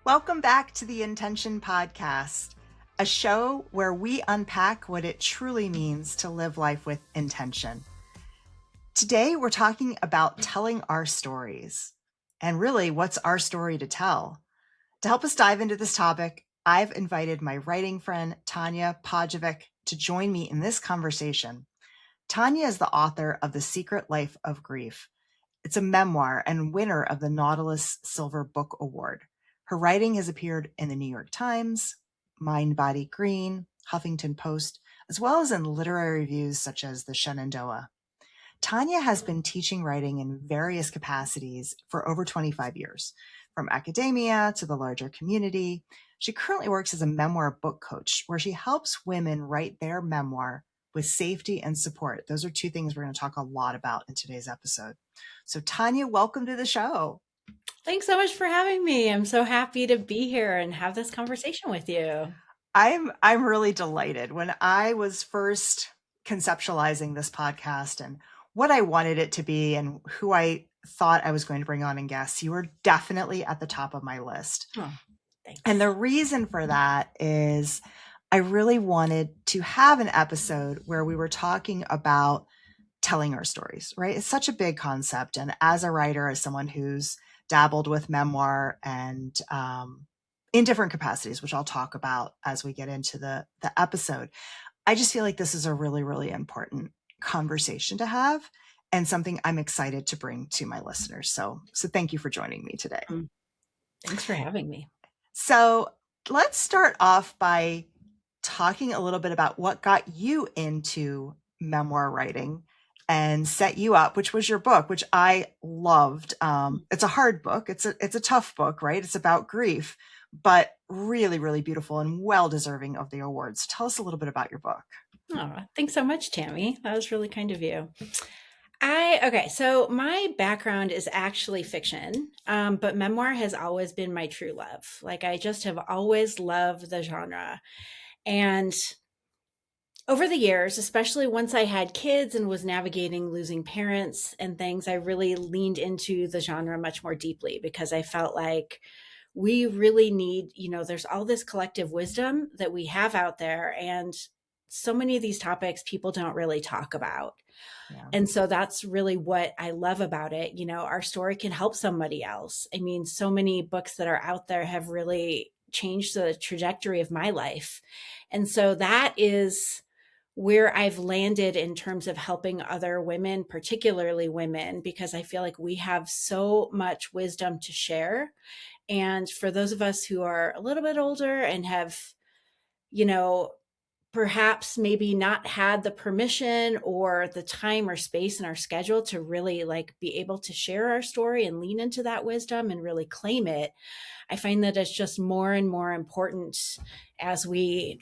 Welcome back to the Intention Podcast, a show where we unpack what it truly means to live life with intention. Today, we're talking about telling our stories, and really, what's our story to tell? To help us dive into this topic, I've invited my writing friend, Tanja Pajevic, to join me in this conversation. Tanja is the author of The Secret Life of Grief. It's a memoir and winner of the Nautilus Silver Book Award. Her writing has appeared in the New York Times, Mind Body Green, Huffington Post, as well as in literary reviews such as the Shenandoah. Tanja has been teaching writing in various capacities for over 25 years, from academia to the larger community. She currently works as a memoir book coach, where she helps women write their memoir with safety and support. Those are two things we're going to talk a lot about in today's episode. So Tanja, welcome to the show. Thanks so much for having me. I'm so happy to be here and have this conversation with you. I'm really delighted. When I was first conceptualizing this podcast and what I wanted it to be and who I thought I was going to bring on and guests, you were definitely at the top of my list. Oh, thanks. And the reason for that is I really wanted to have an episode where we were talking about telling our stories, right? It's such a big concept. And as a writer, as someone who's dabbled with memoir and in different capacities, which I'll talk about as we get into the episode, I just feel like this is a really, really important conversation to have and something I'm excited to bring to my listeners. So thank you for joining me today. Thanks for having me. So let's start off by talking a little bit about what got you into memoir writing and set you up, which was your book, which I loved. It's a hard book. It's a tough book, right? It's about grief, but really, really beautiful and well deserving of the awards. Tell us a little bit about your book. Oh, thanks so much, Tami. That was really kind of you. So my background is actually fiction, but memoir has always been my true love. Like I just have always loved the genre. And over the years, especially once I had kids and was navigating losing parents and things, I really leaned into the genre much more deeply because I felt like we really need, there's all this collective wisdom that we have out there. And so many of these topics people don't really talk about. Yeah. And so that's really what I love about it. Our story can help somebody else. I mean, so many books that are out there have really changed the trajectory of my life. And so that is where I've landed in terms of helping other women, particularly women, because I feel like we have so much wisdom to share. And for those of us who are a little bit older and have, perhaps maybe not had the permission or the time or space in our schedule to really be able to share our story and lean into that wisdom and really claim it, I find that it's just more and more important as we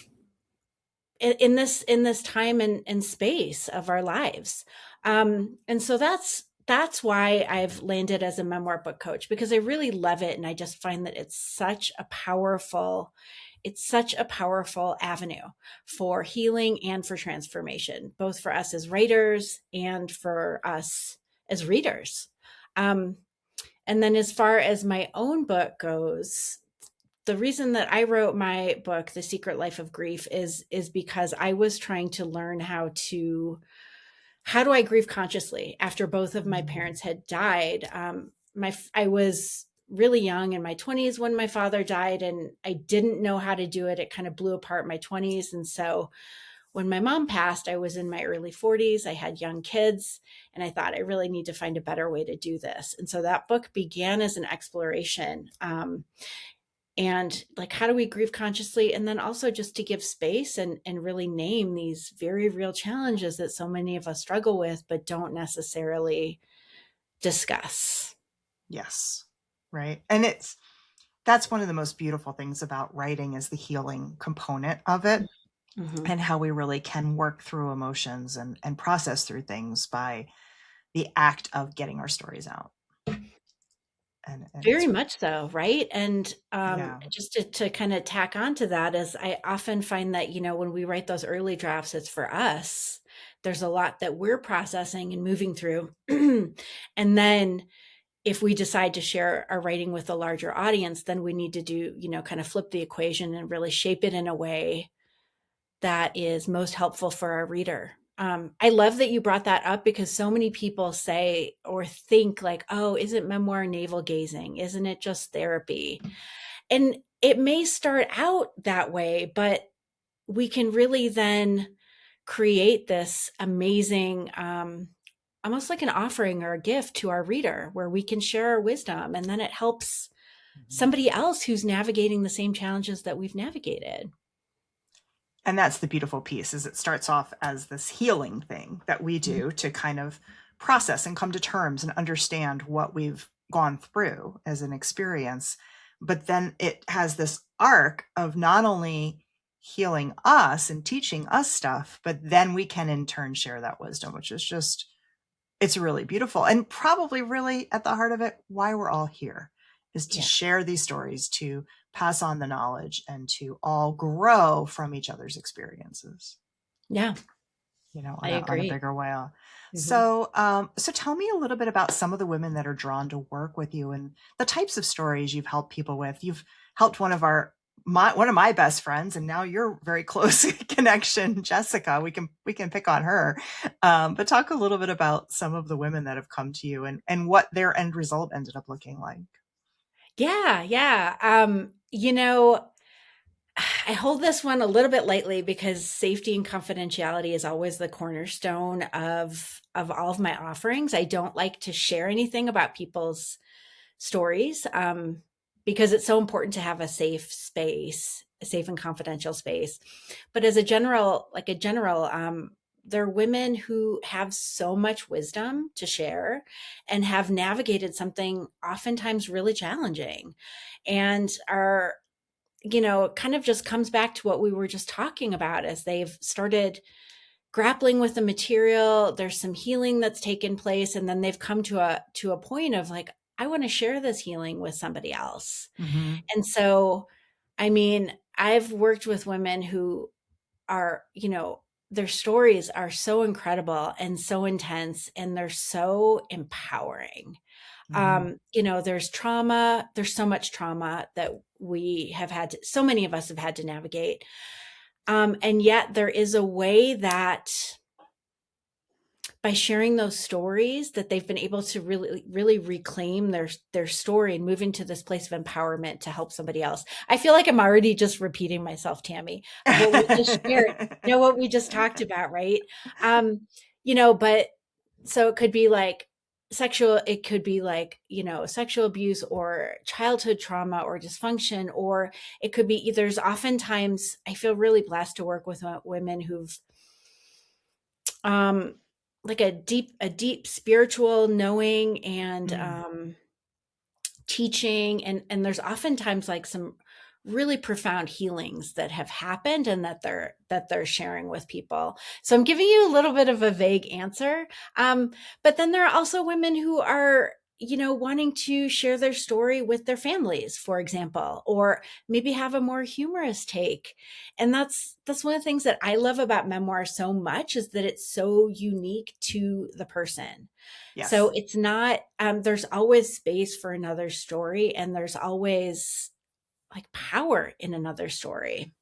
in this time and space of our lives. And so that's why I've landed as a memoir book coach, because I really love it. And I just find that it's such a powerful avenue for healing and for transformation, both for us as writers and for us as readers. And then as far as my own book goes, the reason that I wrote my book, The Secret Life of Grief, is because I was trying to learn how do I grieve consciously after both of my parents had died. I was really young in my 20s when my father died, and I didn't know how to do it. It kind of blew apart my 20s. And so when my mom passed, I was in my early 40s. I had young kids, and I thought I really need to find a better way to do this. And so that book began as an exploration. And how do we grieve consciously? And then also just to give space and really name these very real challenges that so many of us struggle with, but don't necessarily discuss. Yes. Right. And that's one of the most beautiful things about writing is the healing component of it. Mm-hmm. And how we really can work through emotions and process through things by the act of getting our stories out. And very much so, right? And just to kind of tack on to that is I often find that, when we write those early drafts, it's for us. There's a lot that we're processing and moving through. And then if we decide to share our writing with a larger audience, then we need to do, kind of flip the equation and really shape it in a way that is most helpful for our reader. I love that you brought that up because so many people say or think like, oh, isn't memoir navel gazing? Isn't it just therapy? And it may start out that way, but we can really then create this amazing, almost like an offering or a gift to our reader where we can share our wisdom, and then it helps Mhm. somebody else who's navigating the same challenges that we've navigated. And that's the beautiful piece, is it starts off as this healing thing that we do to kind of process and come to terms and understand what we've gone through as an experience. But then it has this arc of not only healing us and teaching us stuff, but then we can in turn share that wisdom, which is just, it's really beautiful, and probably really at the heart of it, why we're all here, is to Yeah. share these stories, to pass on the knowledge, and to all grow from each other's experiences, Yeah, I on a agree. bigger whale. Hmm. So tell me a little bit about some of the women that are drawn to work with you and the types of stories you've helped people with. You've helped one of my best friends, and now you're very close connection, Jessica. We can pick on her, but talk a little bit about some of the women that have come to you and what their end result ended up looking like. Yeah, yeah. I hold this one a little bit lightly because safety and confidentiality is always the cornerstone of all of my offerings. I don't like to share anything about people's stories, because it's so important to have a safe space, a safe and confidential space. But as a general, they're women who have so much wisdom to share and have navigated something oftentimes really challenging, and are, it kind of just comes back to what we were just talking about. As they've started grappling with the material, there's some healing that's taken place, and then they've come to a point of like, I want to share this healing with somebody else. Mm-hmm. And so, I mean, I've worked with women who are, their stories are so incredible and so intense, and they're so empowering. Mm-hmm. There's trauma, there's so much trauma that so many of us have had to navigate. And yet there is a way that by sharing those stories that they've been able to really, really reclaim their story and move into this place of empowerment to help somebody else. I feel like I'm already just repeating myself, Tami, of what we just shared, what we just talked about, right? But so it could be like sexual abuse or childhood trauma or dysfunction, or it could be, there's oftentimes, I feel really blessed to work with women who've, um like a deep spiritual knowing and Mm. teaching, and there's oftentimes like some really profound healings that have happened and that they're sharing with people. So I'm giving you a little bit of a vague answer, but then there are also women who are, wanting to share their story with their families, for example, or maybe have a more humorous take. And that's one of the things that I love about memoir so much, is that it's so unique to the person. So Yes. it's not, there's always space for another story, and there's always like power in another story.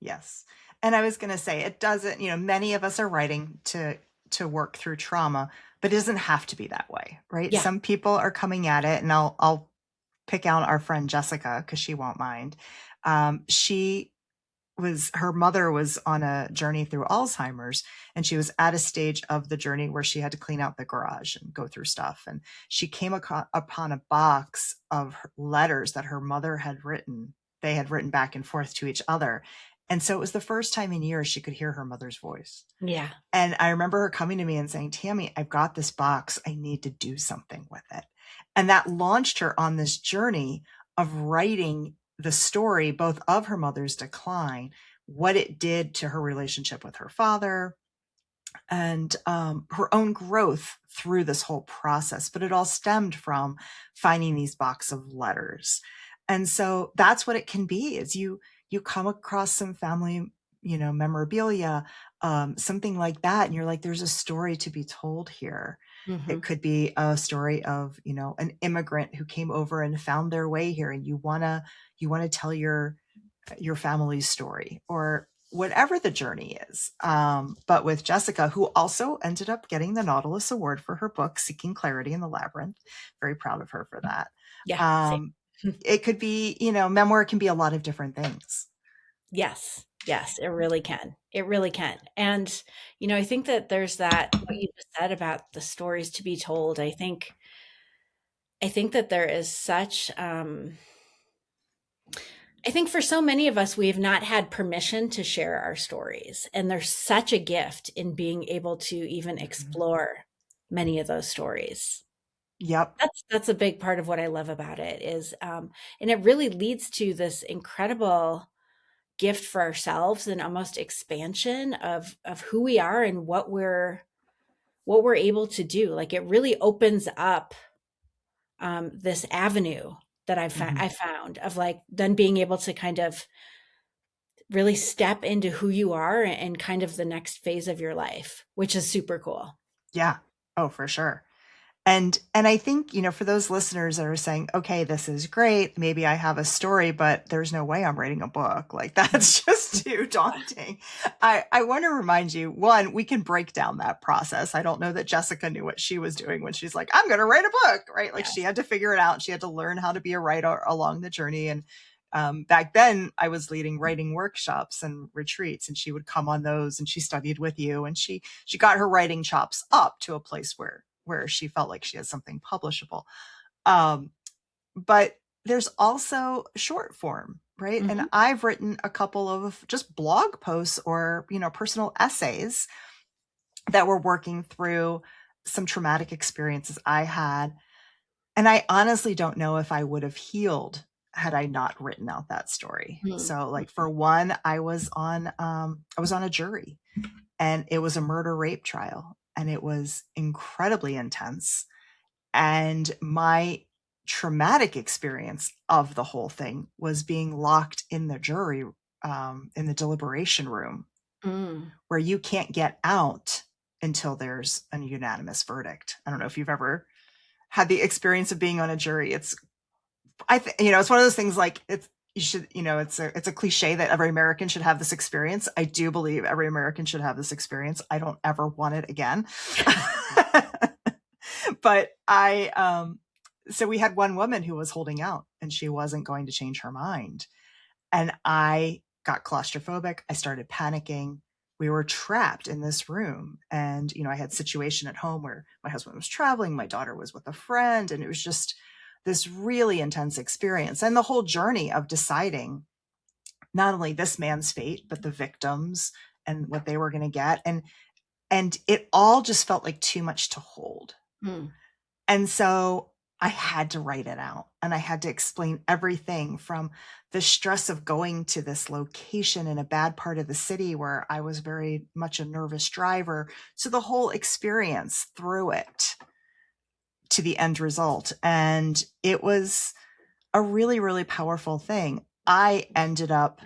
Yes. And I was going to say, it doesn't, many of us are writing to work through trauma, but it doesn't have to be that way, right? Yeah. Some people are coming at it, and I'll pick out our friend Jessica because she won't mind. She her mother was on a journey through Alzheimer's, and she was at a stage of the journey where she had to clean out the garage and go through stuff. And she came upon a box of letters that her mother had written. They had written back and forth to each other. And so it was the first time in years she could hear her mother's voice. Yeah. And I remember her coming to me and saying, Tami, I've got this box. I need to do something with it. And that launched her on this journey of writing the story, both of her mother's decline, what it did to her relationship with her father, and her own growth through this whole process. But it all stemmed from finding these box of letters. And so that's what it can be, is you come across some family, memorabilia, something like that, and you're like, there's a story to be told here. It Mhm. could be a story of, an immigrant who came over and found their way here, and you want to tell your family's story, or whatever the journey is. But with Jessica, who also ended up getting the Nautilus Award for her book, Seeking Clarity in the Labyrinth, very proud of her for that. Yeah, same. Um, it could be, memoir can be a lot of different things. Yes. Yes, it really can. It really can. And, I think that there's that what you just said about the stories to be told. I think that there is such I think for so many of us, we have not had permission to share our stories. And there's such a gift in being able to even Mhm. explore many of those stories. Yep. That's a big part of what I love about it is, and it really leads to this incredible gift for ourselves and almost expansion of who we are and what we're able to do. Like it really opens up this avenue that Mhm. I found of like then being able to kind of really step into who you are and kind of the next phase of your life, which is super cool. Yeah. Oh, for sure. And I think, for those listeners that are saying, okay, this is great. Maybe I have a story, but there's no way I'm writing a book. Like Mhm. that's just too daunting. I want to remind you, one, we can break down that process. I don't know that Jessica knew what she was doing when she's like, I'm going to write a book, right? Like she Yes. had to figure it out. She had to learn how to be a writer along the journey. And back then I was leading writing workshops and retreats, and she would come on those, and she studied with you, and she got her writing chops up to a place where she felt like she had something publishable. Um, but there's also short form, right? And Mhm. I've written a couple of just blog posts or, personal essays that were working through some traumatic experiences I had. And I honestly don't know if I would have healed had I not written out that story. Mhm. So like for one, I was on a jury, and it was a murder rape trial, and it was incredibly intense. And my traumatic experience of the whole thing was being locked in the jury, in the deliberation room, Mm. where you can't get out until there's a unanimous verdict. I don't know if you've ever had the experience of being on a jury. It's one of those things, like it's a cliche that every American should have this experience. I do believe every American should have this experience. I don't ever want it again. But so we had one woman who was holding out, and she wasn't going to change her mind. And I got claustrophobic. I started panicking. We were trapped in this room. And, I had a situation at home where my husband was traveling, my daughter was with a friend, and it was just this really intense experience. And the whole journey of deciding not only this man's fate, but the victims and what they were going to get. And it all just felt like too much to hold. Mm. And so I had to write it out, and I had to explain everything from the stress of going to this location in a bad part of the city where I was very much a nervous driver, to the whole experience through it to the end result. And it was a really, really powerful thing. I ended up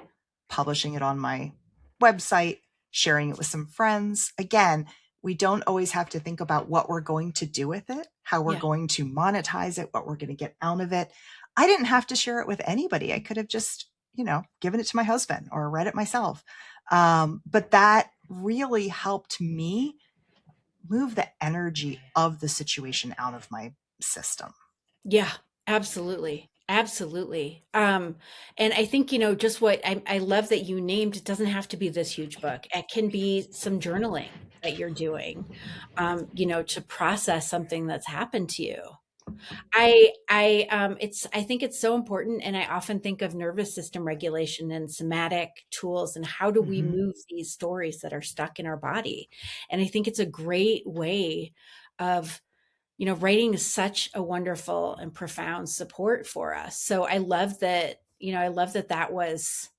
publishing it on my website, sharing it with some friends. Again, we don't always have to think about what we're going to do with it, how we're Yeah. going to monetize it, what we're going to get out of it. I didn't have to share it with anybody. I could have just, given it to my husband or read it myself. But that really helped me move the energy of the situation out of my system. Yeah, absolutely. Absolutely. And I think, just what I love that you named, it doesn't have to be this huge book. It can be some journaling that you're doing, to process something that's happened to you. I think it's so important. And I often think of nervous system regulation and somatic tools and how do we Mhm. move these stories that are stuck in our body. And I think it's a great way of writing is such a wonderful and profound support for us. So I love that that was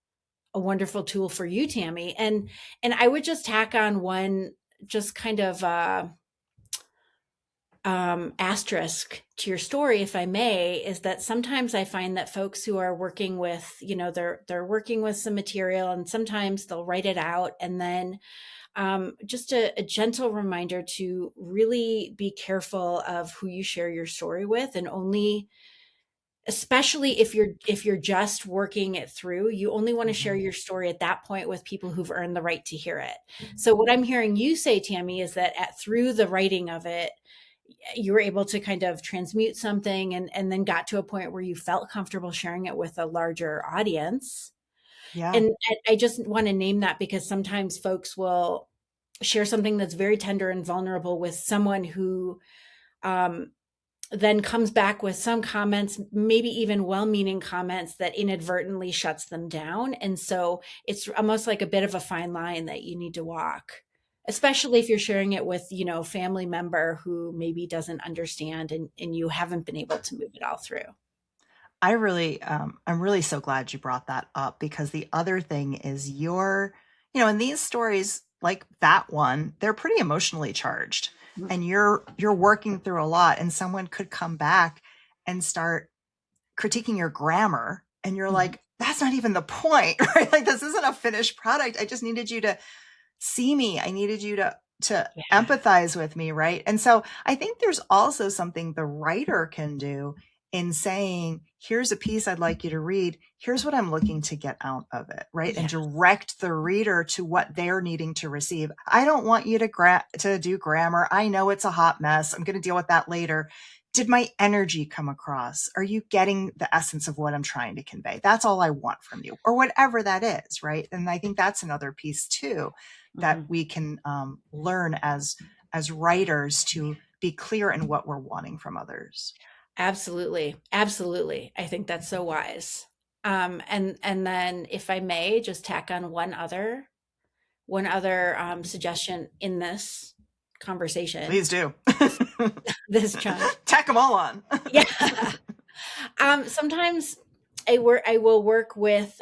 a wonderful tool for you, Tami. And I would just tack on one just kind of asterisk to your story, if I may, is that sometimes I find that folks who are working with, they're working with some material, and sometimes they'll write it out, and then just a gentle reminder to really be careful of who you share your story with, and only, especially if you're just working it through, you only want to share Mhm. your story at that point with people who've earned the right to hear it. So what I'm hearing you say, Tami, is that through the writing of it, you were able to kind of transmute something, and then got to a point where you felt comfortable sharing it with a larger audience. Yeah. And I just want to name that because sometimes folks will share something that's very tender and vulnerable with someone who um, then comes back with some comments, maybe even well-meaning comments, that inadvertently shuts them down. And so it's almost like a bit of a fine line that you need to walk, especially if you're sharing it with, family member who maybe doesn't understand, and you haven't been able to move it all through. I'm really so glad you brought that up, because the other thing is in these stories like that one, they're pretty emotionally charged, and you're working through a lot, and someone could come back and start critiquing your grammar, and you're Mhm. like, that's not even the point, right? Like, this isn't a finished product. I just needed you to see me. I needed you to Yeah. empathize with me, right? And so I think there's also something the writer can do in saying, here's a piece I'd like you to read. Here's what I'm looking to get out of it, right? And Yeah. direct the reader to what they're needing to receive. I don't want you to do grammar. I know it's a hot mess. I'm going to deal with that later. Did my energy come across? Are you getting the essence of what I'm trying to convey? That's all I want from you, or whatever that is, right? And I think that's another piece too, that Mhm. we can learn as writers, to be clear in what we're wanting from others. Absolutely. Absolutely. I think that's so wise. And then if I may just tack on one other suggestion in this conversation, Please do. this chunk. Tack them all on. Yeah. Sometimes I will work with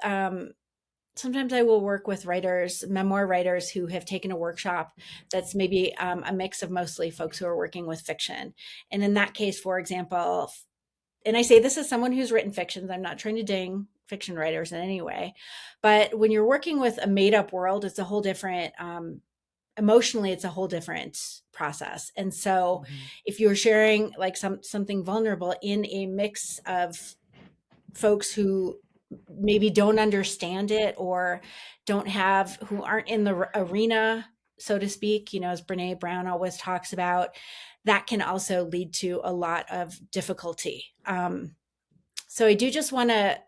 sometimes I will work with writers, memoir writers who have taken a workshop that's maybe a mix of mostly folks who are working with fiction. And in that case, for example, and I say this as someone who's written fictions, I'm not trying to ding fiction writers in any way, but when you're working with a made up world, it's a whole different, emotionally, it's a whole different process. And so Mhm. if you're sharing like something vulnerable in a mix of folks who maybe don't understand it, or who aren't in the arena, so to speak, as Brene Brown always talks about, that can also lead to a lot of difficulty. So I do just want to,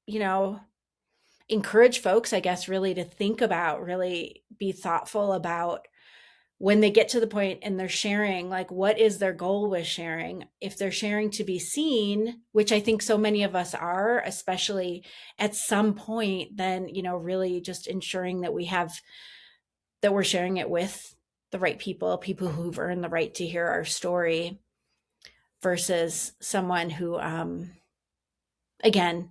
you know, encourage folks, I guess, really to think about, really be thoughtful about when they get to the point and they're sharing, like, what is their goal with sharing? If they're sharing to be seen, which I think so many of us are, especially at some point, then, really just ensuring that we're sharing it with the right people who've earned the right to hear our story, versus someone who, again,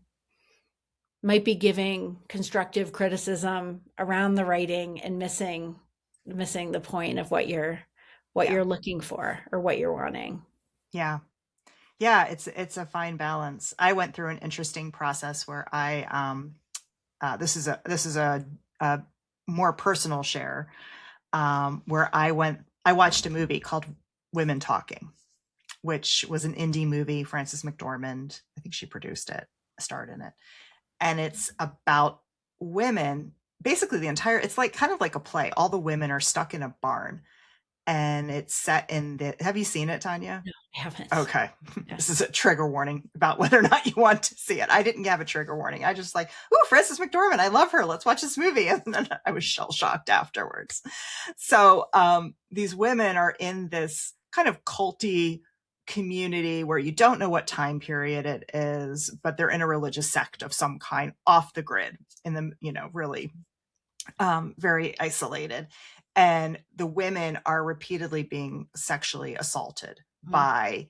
might be giving constructive criticism around the writing and missing the point of what Yeah. you're looking for or what you're wanting. Yeah. Yeah. It's a fine balance. I went through an interesting process where this is a more personal share, where I watched a movie called Women Talking, which was an indie movie. Frances McDormand, I think she produced it, starred in it. And it's about women. Basically, it's like kind of like a play. All the women are stuck in a barn, and it's set in have you seen it, Tanya? No, I haven't. Okay. Yeah. This is a trigger warning about whether or not you want to see it. I didn't have a trigger warning. I just like, ooh, Frances McDormand, I love her. Let's watch this movie. And then I was shell shocked afterwards. So these women are in this kind of culty community where you don't know what time period it is, but they're in a religious sect of some kind, off the grid, in the, really very isolated. And the women are repeatedly being sexually assaulted Mhm. by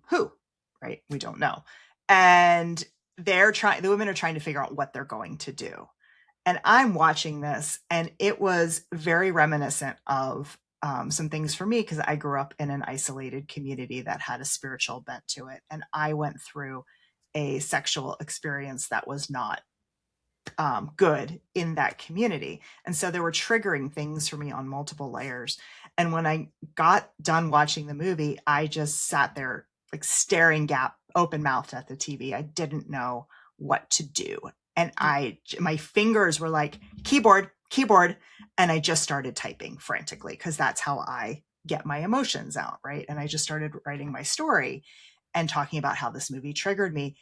who, right? We don't know. And the women are trying to figure out what they're going to do. And I'm watching this, and it was very reminiscent of some things for me, because I grew up in an isolated community that had a spiritual bent to it. And I went through a sexual experience that was not good in that community. And so there were triggering things for me on multiple layers. And when I got done watching the movie, I just sat there like staring open mouthed at the TV. I didn't know what to do. And my fingers were like keyboard, keyboard. And I just started typing frantically because that's how I get my emotions out. Right. And I just started writing my story and talking about how this movie triggered me.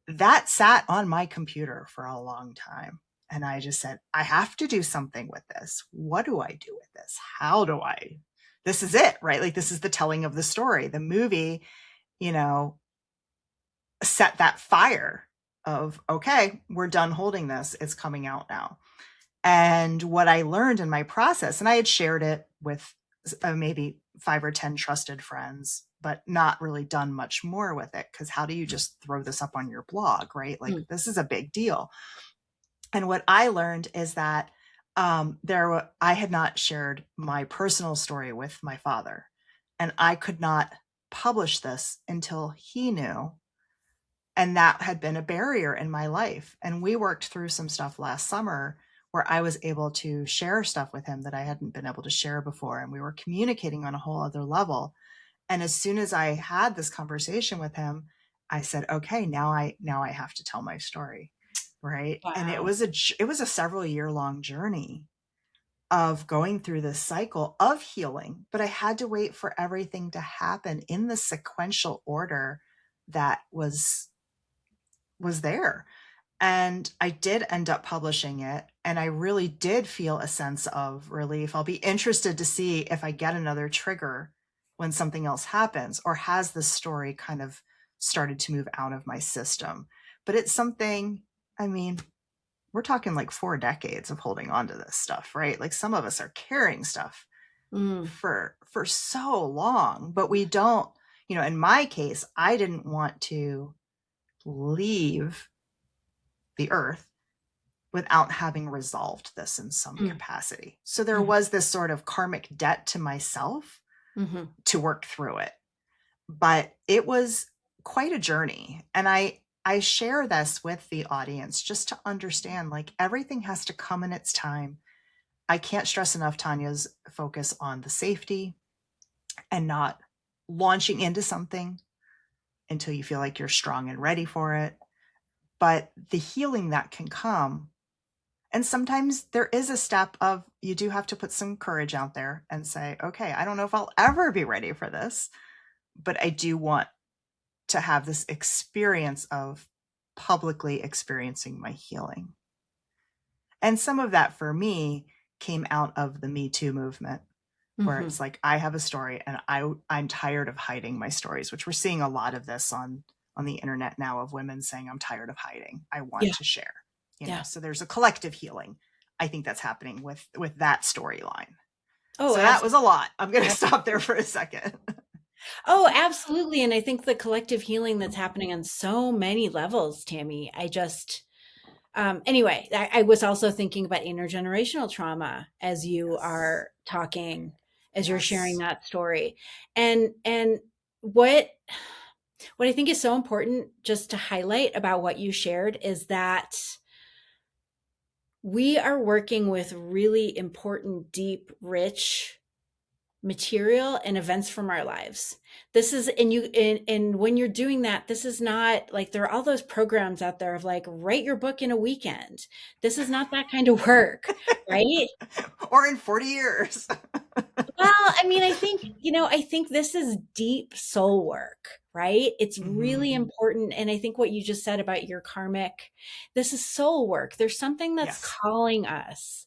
That sat on my computer for a long time. And I just said, I have to do something with this. What do I do with this? How do I? This is it, right? Like, this is the telling of the story. The movie, set that fire of, okay, we're done holding this. It's coming out now. And what I learned in my process, and I had shared it with maybe 5 or 10 trusted friends, but not really done much more with it. Because how do you just throw this up on your blog, right? Like, this is a big deal. And what I learned is that I had not shared my personal story with my father, and I could not publish this until he knew. And that had been a barrier in my life. And we worked through some stuff last summer where I was able to share stuff with him that I hadn't been able to share before. And we were communicating on a whole other level. And as soon as I had this conversation with him, I said, okay, now I have to tell my story. Right. Wow. And it was a several year long journey of going through this cycle of healing, but I had to wait for everything to happen in the sequential order that was there. And I did end up publishing it, and I really did feel a sense of relief. I'll be interested to see if I get another trigger when something else happens, or has the story kind of started to move out of my system. But it's something, I mean, we're talking like 4 decades of holding on to this stuff, right? Like, some of us are carrying stuff for so long, but we don't, in my case, I didn't want to leave the earth without having resolved this in some capacity. So there was this sort of karmic debt to myself to work through it. But it was quite a journey. And I share this with the audience just to understand, like, everything has to come in its time. I can't stress enough Tanya's focus on the safety and not launching into something until you feel like you're strong and ready for it. But the healing that can come, and sometimes there is a step of, you do have to put some courage out there and say, okay, I don't know if I'll ever be ready for this, but I do want to have this experience of publicly experiencing my healing. And some of that for me came out of the Me Too movement, where it's like, I have a story and I'm tired of hiding my stories, which we're seeing a lot of this on the internet now, of women saying, I'm tired of hiding. I want to share. So there's a collective healing. I think that's happening with that storyline. So that was a lot. I'm going to stop there for a second. Oh, absolutely. And I think the collective healing that's happening on so many levels, Tami, anyway, I was also thinking about intergenerational trauma as you are talking, as you're sharing that story. And what I think is so important just to highlight about what you shared is that we are working with really important, deep, rich material and events from our lives. This is, and when you're doing that, this is not like, there are all those programs out there of like, write your book in a weekend. This is not that kind of work, right? Or in 40 years. Well, I mean, I think this is deep soul work, right? It's really important. And I think what you just said about your karmic, this is soul work. There's something that's calling us,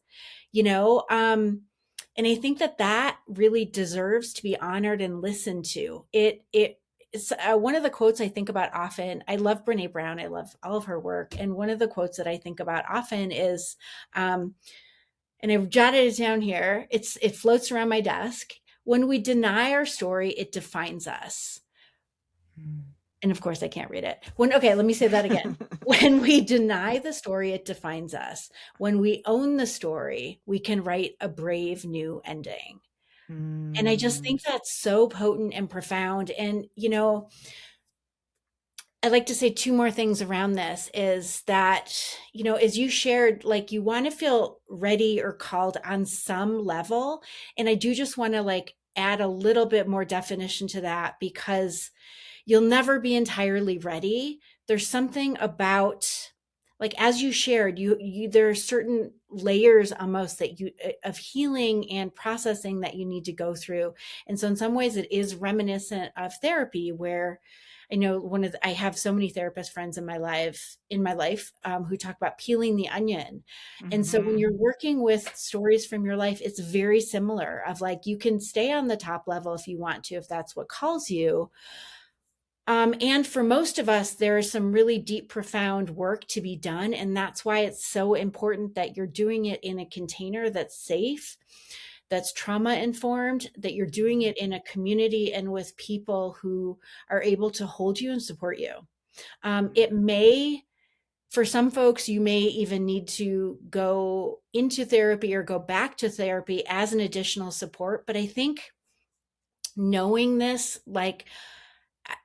and I think that really deserves to be honored and listened to. It's one of the quotes I think about often. I love Brene Brown. I love all of her work. And one of the quotes that I think about often is, and I've jotted it down here. It floats around my desk. When we deny our story, it defines us. And of course, I can't read it. Let me say that again. When we deny the story, it defines us. When we own the story, we can write a brave new ending. And I just think that's so potent and profound. And, I'd like to say two more things around this is that, as you shared, like you want to feel ready or called on some level. And I do just want to like add a little bit more definition to that because you'll never be entirely ready. There's something about, like as you shared, you there are certain layers almost that you of healing and processing that you need to go through. And so in some ways it is reminiscent of therapy, where I know I have so many therapist friends in my life who talk about peeling the onion. And so when Mm-hmm. you're working with stories from your life, it's very similar of like, you can stay on the top level if you want to, if that's what calls you. And for most of us, there is some really deep, profound work to be done. And that's why it's so important that you're doing it in a container that's safe, that's trauma informed, that you're doing it in a community and with people who are able to hold you and support you. It may, for some folks, you may even need to go into therapy or go back to therapy as an additional support. But I think knowing this, like,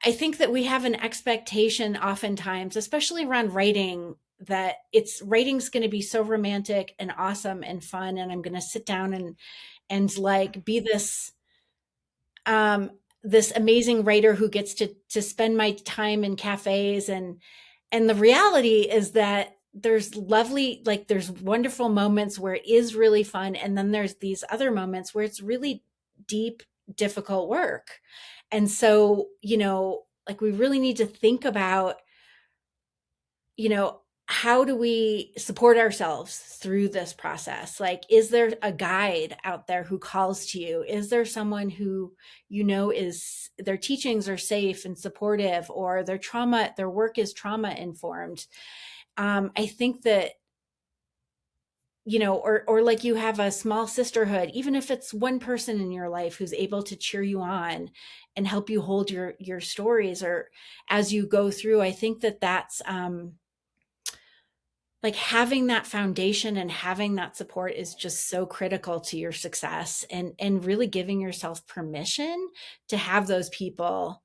I think that we have an expectation oftentimes, especially around writing, that writing's going to be so romantic and awesome and fun. And I'm going to sit down and like be um, this amazing writer who gets to spend my time in cafes. And the reality is that there's wonderful moments where it is really fun. And then there's these other moments where it's really deep, difficult work. And so, like we really need to think about, how do we support ourselves through this process? Like, is there a guide out there who calls to you? Is there someone who, is their teachings are safe and supportive, or their work is trauma informed? I think that, or like you have a small sisterhood, even if it's one person in your life who's able to cheer you on and help you hold your stories or as you go through. I think that that's like having that foundation and having that support is just so critical to your success, and really giving yourself permission to have those people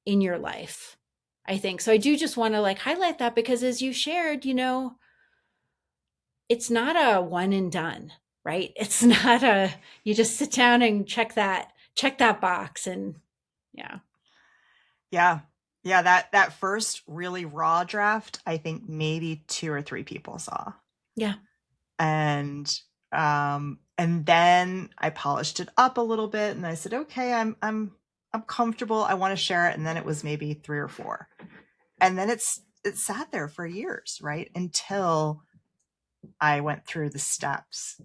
in your life. I think so. I do just want to like highlight that because as you shared, it's not a one and done, right? It's not you just sit down and check that box and yeah. Yeah. Yeah, that first really raw draft, I think maybe two or three people saw. Yeah. And then I polished it up a little bit and I said, "Okay, I'm comfortable. I want to share it." And then it was maybe three or four. And then it sat there for years, right? Until I went through the steps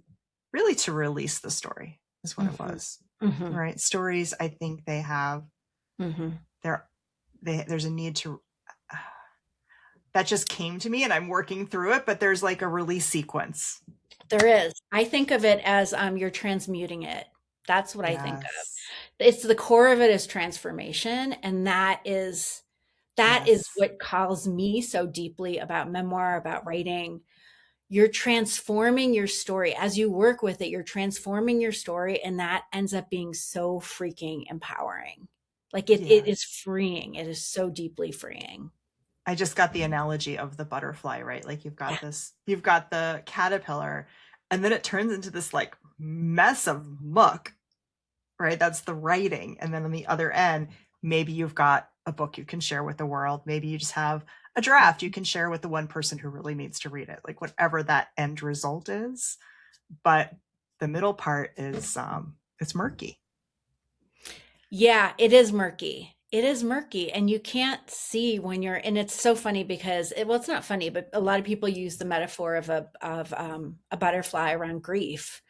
really to release the story is what it Mm-hmm. was. Mm-hmm. Right? Stories, I think they have Mm-hmm. there's a need to that just came to me and I'm working through it, but there's like a release sequence. There is. I think of it as you're transmuting it. That's what I think of. Yes. It's the core of it is transformation, and that is Yes. what calls me so deeply about memoir, about writing. You're transforming your story as you work with it. You're transforming your story, and that ends up being so freaking empowering. Like it is Yes. freeing. It is so deeply freeing. I just got the analogy of the butterfly, right? Like Yeah. you've got the caterpillar, and then it turns into this like mess of muck, right? That's the writing. And then on the other end, maybe you've got a book you can share with the world. Maybe you just have a draft you can share with the one person who really needs to read it, like whatever that end result is. But the middle part is it's murky. Yeah, it is murky. It is murky, and you can't see when you're. And it's so funny because it's not funny, but a lot of people use the metaphor of a butterfly around grief.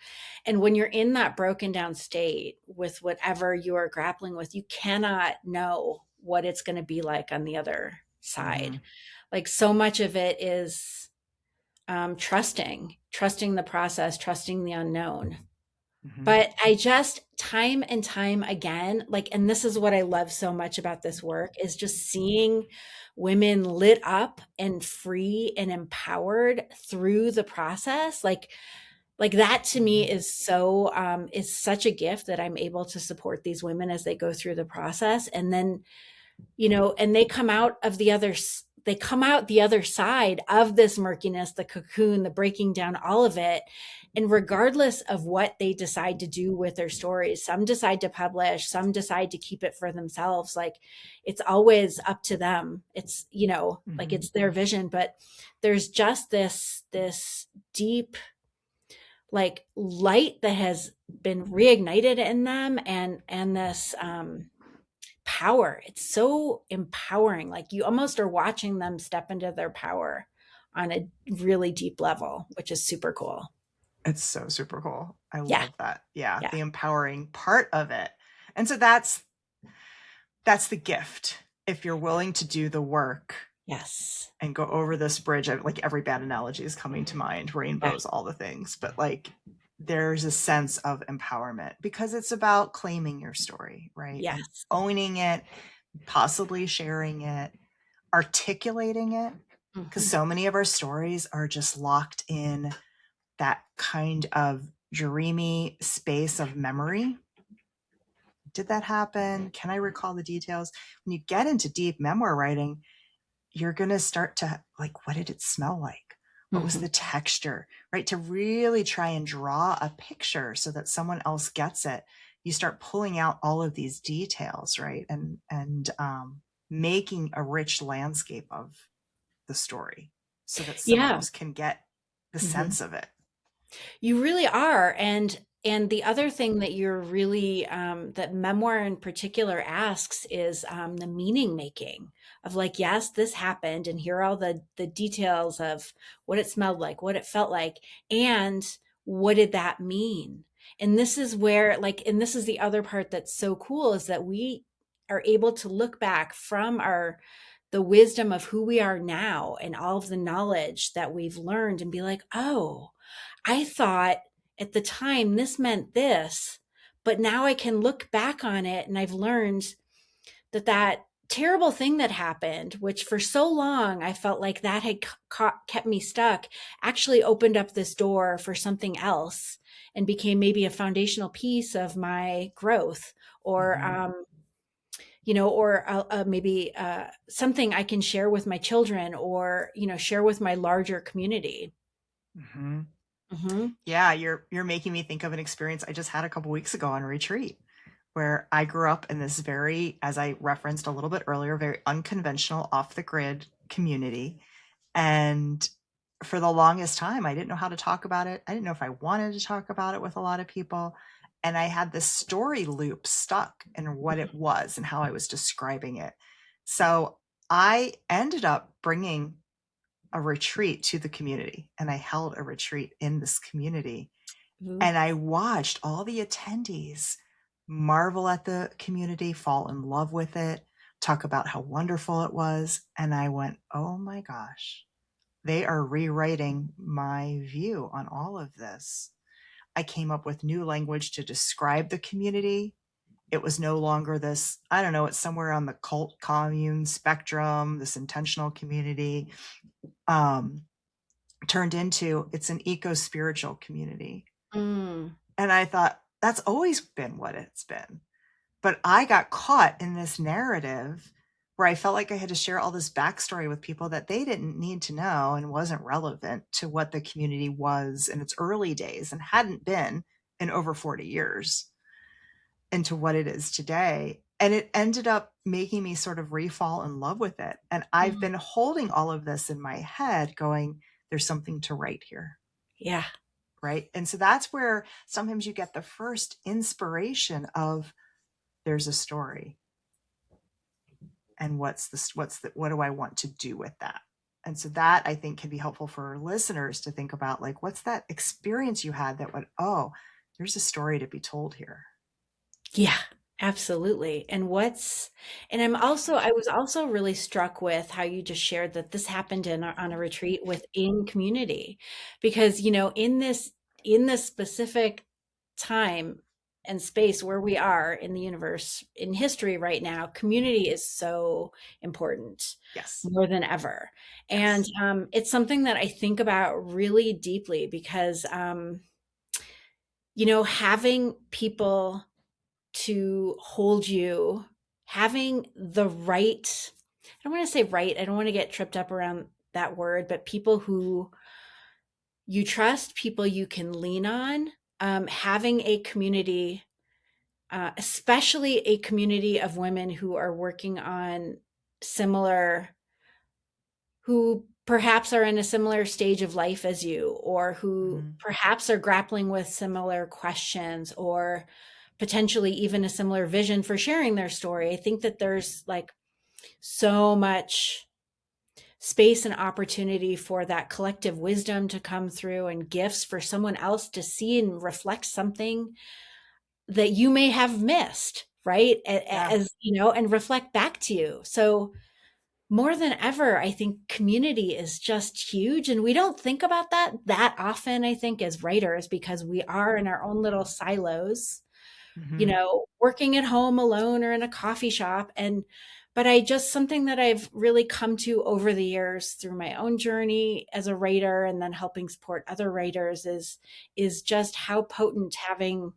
And when you're in that broken down state with whatever you are grappling with, you cannot know what it's going to be like on the other Mm-hmm. side. Like so much of it is trusting the process, trusting the unknown. Mm-hmm. But I just time and time again, like, and this is what I love so much about this work is just seeing women lit up and free and empowered through the process. Like that to me is such a gift that I'm able to support these women as they go through the process. And then and they come out the other side of this murkiness, the cocoon, the breaking down, all of it. And regardless of what they decide to do with their stories, some decide to publish, some decide to keep it for themselves. Like, it's always up to them. It's, like, it's their vision, but there's just this deep, like, light that has been reignited in them, and this power. It's so empowering. Like, you almost are watching them step into their power on a really deep level, which is super cool. It's so super cool. I Yeah. love that. Yeah, Yeah. the empowering part of it. And so that's the gift. If you're willing to do the work Yes. and go over this bridge, like every bad analogy is coming to mind, Yeah. rainbows, all the things, but like there's a sense of empowerment because it's about claiming your story, right? And Yes. owning it, possibly sharing it, articulating it, because Mhm. so many of our stories are just locked in that kind of dreamy space of memory. Did that happen? Can I recall the details? When you get into deep memoir writing, you're going to start to like, what did it smell like? What was Mhm. the texture, right? To really try and draw a picture so that someone else gets it. You start pulling out all of these details, right? And making a rich landscape of the story so that someone Yeah. else can get the Mhm. sense of it. You really are. And the other thing that you're really that memoir in particular asks is the meaning making of, like, yes, this happened, and here are all the details of what it smelled like, what it felt like, and what did that mean? And this is where, like, and this is the other part that's so cool, is that we are able to look back from the wisdom of who we are now and all of the knowledge that we've learned and be like, oh, I thought at the time this meant this, but now I can look back on it and I've learned that terrible thing that happened, which for so long I felt like that had kept me stuck, actually opened up this door for something else and became maybe a foundational piece of my growth, or Mm-hmm. maybe something I can share with my children, or share with my larger community. Mm-hmm. Hmm. Yeah, you're making me think of an experience I just had a couple weeks ago on a retreat where I grew up in this very, as I referenced a little bit earlier, very unconventional, off the grid community. And for the longest time, I didn't know how to talk about it. I didn't know if I wanted to talk about it with a lot of people. And I had this story loop stuck in what it was and how I was describing it. So I ended up bringing a retreat to the community, and I held a retreat in this community. Hmm. And I watched all the attendees marvel at the community, fall in love with it, talk about how wonderful it was. And I went, oh my gosh, they are rewriting my view on all of this. I came up with new language to describe the community. It was no longer this, I don't know, it's somewhere on the cult commune spectrum, this intentional community. Um, Turned into it's an eco spiritual community. Mm. And I thought, that's always been what it's been. But I got caught in this narrative where I felt like I had to share all this backstory with people that they didn't need to know and wasn't relevant to what the community was in its early days and hadn't been in over 40 years into what it is today. And it ended up making me sort of refall in love with it. And I've Mm. been holding all of this in my head going, there's something to write here. Yeah. Right. And so that's where sometimes you get the first inspiration of there's a story, and what do I want to do with that? And so that I think can be helpful for listeners to think about, like, what's that experience you had that went, oh, there's a story to be told here. Yeah, absolutely. I was also really struck with how you just shared that this happened on a retreat within community, because, in this specific time and space where we are in the universe, in history right now, community is so important, Yes. more than ever. And Yes. it's something that I think about really deeply, because, having people to hold you having the right, I don't want to say right, I don't want to get tripped up around that word, but people who you trust, people you can lean on, having a community, especially a community of women who are working on similar, who perhaps are in a similar stage of life as you, or who Mhm. perhaps are grappling with similar questions, or potentially even a similar vision for sharing their story. I think that there's like so much space and opportunity for that collective wisdom to come through, and gifts for someone else to see and reflect something that you may have missed, right? Yeah. As you know, and reflect back to you. So more than ever, I think community is just huge. And we don't think about that often, I think, as writers, because we are in our own little silos, Hmm. working at home alone or in a coffee shop. But I just, something that I've really come to over the years through my own journey as a writer, and then helping support other writers, is just how potent having,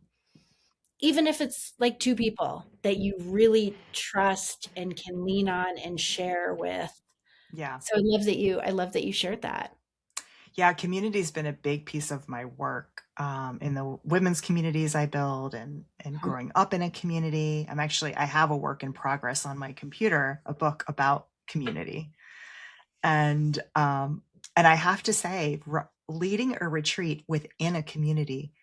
even if it's like two people that you really trust and can lean on and share with. Yeah. So I love that you shared that. Yeah, community's been a big piece of my work, in the women's communities I build, and Mhm. growing up in a community. I have a work in progress on my computer, a book about community. And I have to say, leading a retreat within a community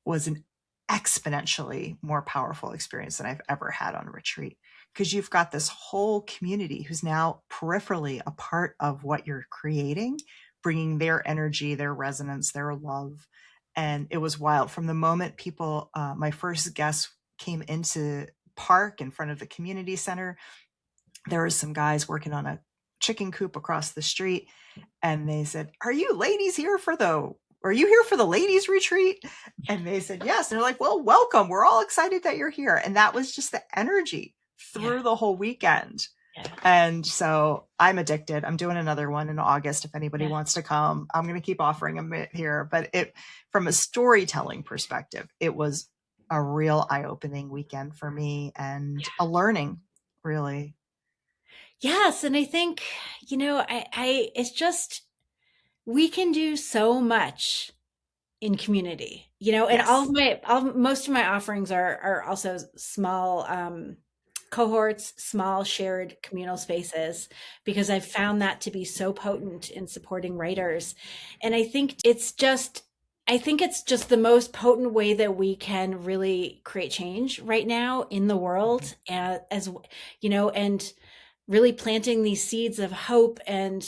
was an exponentially more powerful experience than I've ever had on a retreat, because you've got this whole community who's now peripherally a part of what you're creating, bringing their energy, their resonance, their love. And it was wild from the moment my first guests came into park in front of the community center. There were some guys working on a chicken coop across the street, and they said, are you here for the ladies retreat? And they said, yes. And they're like, well, welcome. We're all excited that you're here. And that was just the energy Yeah. through the whole weekend. Yeah. And so I'm addicted. I'm doing another one in August. If anybody Yeah. wants to come, I'm going to keep offering them here. But from a storytelling perspective, it was a real eye-opening weekend for me, and a learning, really. Yes. And I think, it's just, we can do so much in community, and Yes. most of my offerings are also small, cohorts, small shared communal spaces, because I've found that to be so potent in supporting writers. And I think it's just the most potent way that we can really create change right now in the Mhm. world, and really planting these seeds of hope and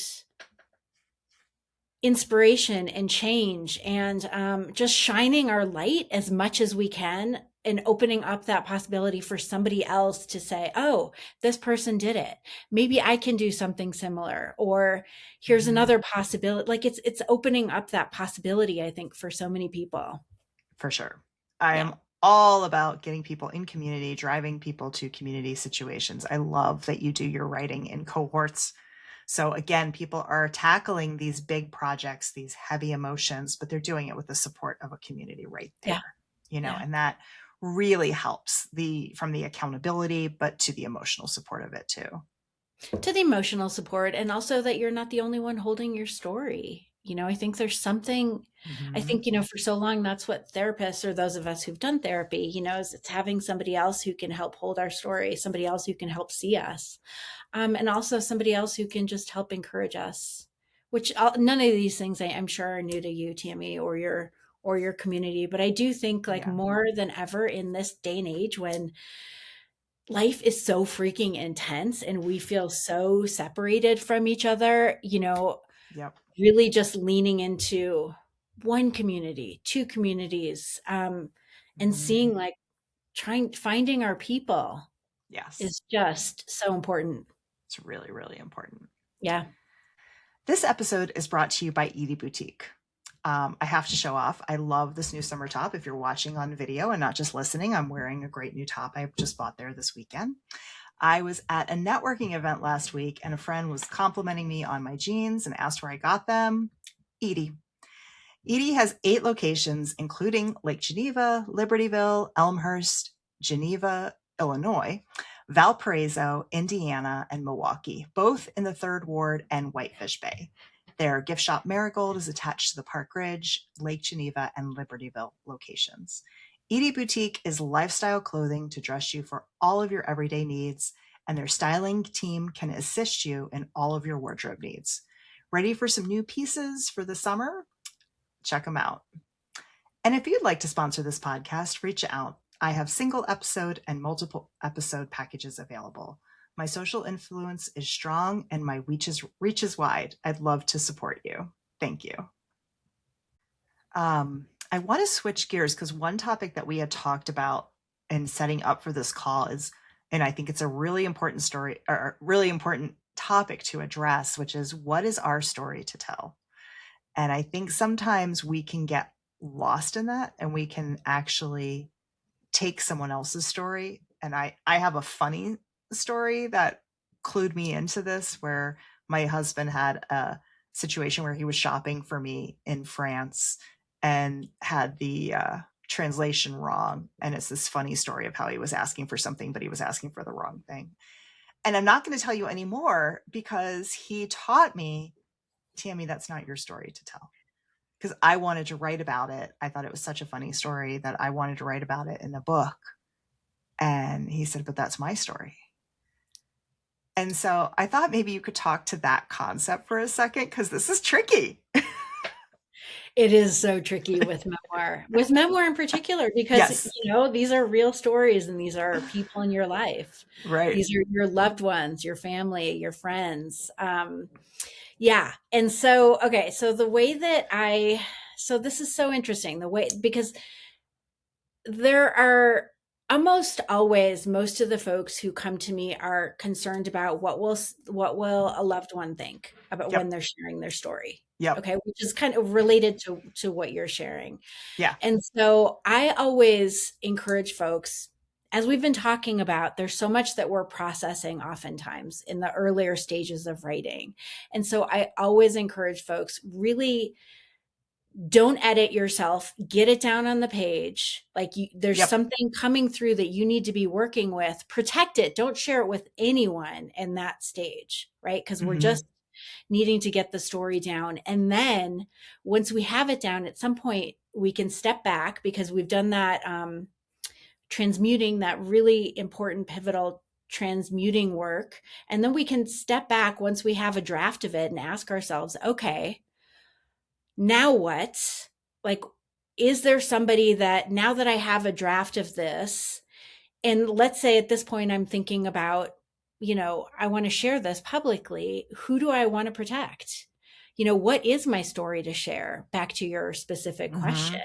inspiration and change, and just shining our light as much as we can, and opening up that possibility for somebody else to say, oh, this person did it, maybe I can do something similar, or here's Mhm. another possibility. Like, it's opening up that possibility, I think, for so many people. For sure. I Yeah. am all about getting people in community, driving people to community situations. I love that you do your writing in cohorts. So again, people are tackling these big projects, these heavy emotions, but they're doing it with the support of a community right Yeah. there, Yeah. and that really helps from the accountability, but to the emotional support of it too. To the emotional support, and also that you're not the only one holding your story. I think there's something, I Hmm. think, for so long, that's what therapists, or those of us who've done therapy, is it's having somebody else who can help hold our story, somebody else who can help see us, and also somebody else who can just help encourage us, which none of these things, I'm sure, are new to you, Tami, or your community. But I do think, like, Yeah. more than ever in this day and age, when life is so freaking intense and we feel so separated from each other, Yep. really just leaning into one community, two communities, and Hmm. seeing, like, finding our people Yes. is just so important. It's really, really important. Yeah. This episode is brought to you by Edie Boutique. I have to show off. I love this new summer top. If you're watching on video and not just listening, I'm wearing a great new top I just bought there this weekend. I was at a networking event last week, and a friend was complimenting me on my jeans and asked where I got them. Edie. Edie has 8 locations, including Lake Geneva, Libertyville, Elmhurst, Geneva, Illinois. Valparaiso, Indiana, and Milwaukee, both in the Third Ward and Whitefish Bay. Their gift shop Marigold is attached to the Park Ridge, Lake Geneva, and Libertyville locations. Edie Boutique is lifestyle clothing to dress you for all of your everyday needs, and their styling team can assist you in all of your wardrobe needs. Ready for some new pieces for the summer? Check them out. And if you'd like to sponsor this podcast, reach out. I have single episode and multiple episode packages available. My social influence is strong and my reach is wide. I'd love to support you. Thank you. I want to switch gears because one topic that we had talked about in setting up for this call is, and I think it's a really important story or really important topic to address, which is what is our story to tell? And I think sometimes we can get lost in that and we can actually take someone else's story. And I have a funny story that clued me into this, where my husband had a situation where he was shopping for me in France and had the translation wrong. And it's this funny story of how he was asking for something, but he was asking for the wrong thing. And I'm not going to tell you anymore because he taught me, Tami, that's not your story to tell. Because I wanted to write about it. I thought it was such a funny story that I wanted to write about it in the book. And he said, but that's my story. And so I thought maybe you could talk to that concept for a second, because this is tricky. It is so tricky with memoir in particular, because, Yes. These are real stories and these are people in your life. Right. These are your loved ones, your family, your friends. Yeah. And so, okay. So the way that so this is so interesting, because there are almost always, most of the folks who come to me are concerned about what will a loved one think about when they're sharing their story. Yep. Okay. Which is kind of related to what you're sharing. Yeah. And so I always encourage folks, as we've been talking about, there's so much that we're processing oftentimes in the earlier stages of writing. And so I always encourage folks, really don't edit yourself, get it down on the page. Like there's something coming through that you need to be working with, protect it. Don't share it with anyone in that stage, right? Because we're just needing to get the story down. And then once we have it down, at some point we can step back, because we've done that transmuting, that really important pivotal transmuting work. And then we can step back once we have a draft of it and ask ourselves, okay, now what? Like, is there somebody that, now that I have a draft of this, and let's say at this point I'm thinking about, I want to share this publicly, who do I want to protect? What is my story to share? Back to your specific question.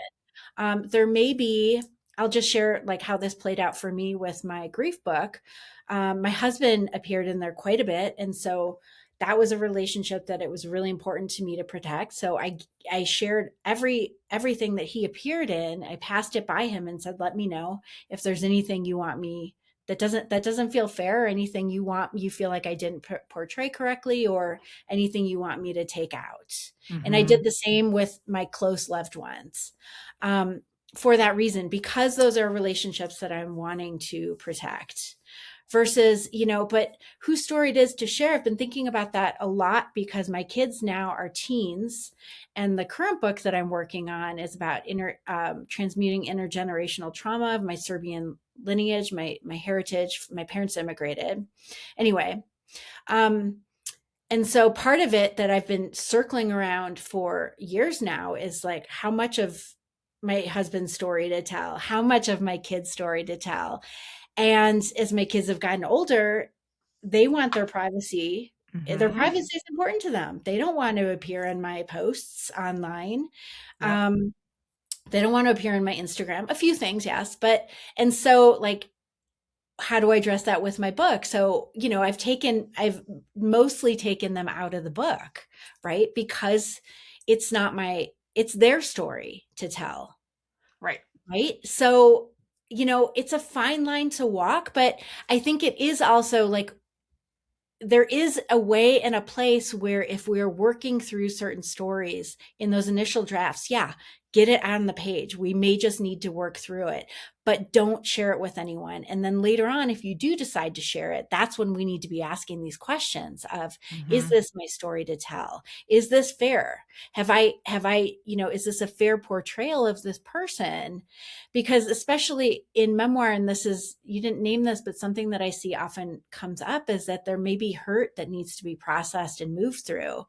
There may be, I'll just share like how this played out for me with my grief book. My husband appeared in there quite a bit. And so that was a relationship that it was really important to me to protect. So I shared everything that he appeared in. I passed it by him and said, let me know if there's anything you want me that doesn't feel fair, or anything you feel like I didn't portray correctly, or anything you want me to take out. And I did the same with my close loved ones. For that reason, because those are relationships that I'm wanting to protect. Versus, but whose story it is to share. I've been thinking about that a lot, because my kids now are teens, and the current book that I'm working on is about transmuting intergenerational trauma of my Serbian lineage, my heritage. My parents immigrated. Anyway, and so part of it that I've been circling around for years now is like, how much of my husband's story to tell, how much of my kids' story to tell. And as my kids have gotten older, they want their privacy. Their privacy is important to them. They don't want to appear in my posts online. They don't want to appear in my Instagram. A few things, yes. And so like, how do I address that with my book? So, I've mostly taken them out of the book, right? Because it's their story to tell. Right. Right. So, it's a fine line to walk, but I think it is also like, there is a way and a place where if we're working through certain stories in those initial drafts, get it on the page. We may just need to work through it, but don't share it with anyone. And then later on, if you do decide to share it, that's when we need to be asking these questions of, is this my story to tell? Is this fair? Is this a fair portrayal of this person? Because especially in memoir, and this is, you didn't name this, but something that I see often comes up is that there may be hurt that needs to be processed and moved through.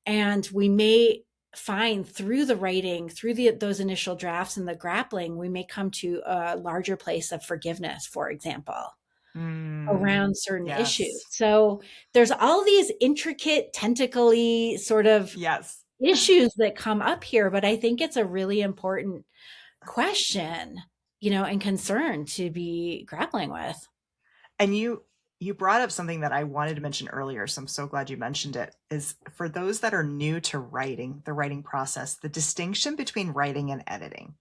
And we may find through the writing, through those initial drafts and the grappling, we may come to a larger place of forgiveness, for example, around certain issues. So there's all these intricate, tentacly sort of issues that come up here, but I think it's a really important question, and concern to be grappling with. And you brought up something that I wanted to mention earlier, so I'm so glad you mentioned it, is for those that are new to writing, the writing process, the distinction between writing and editing.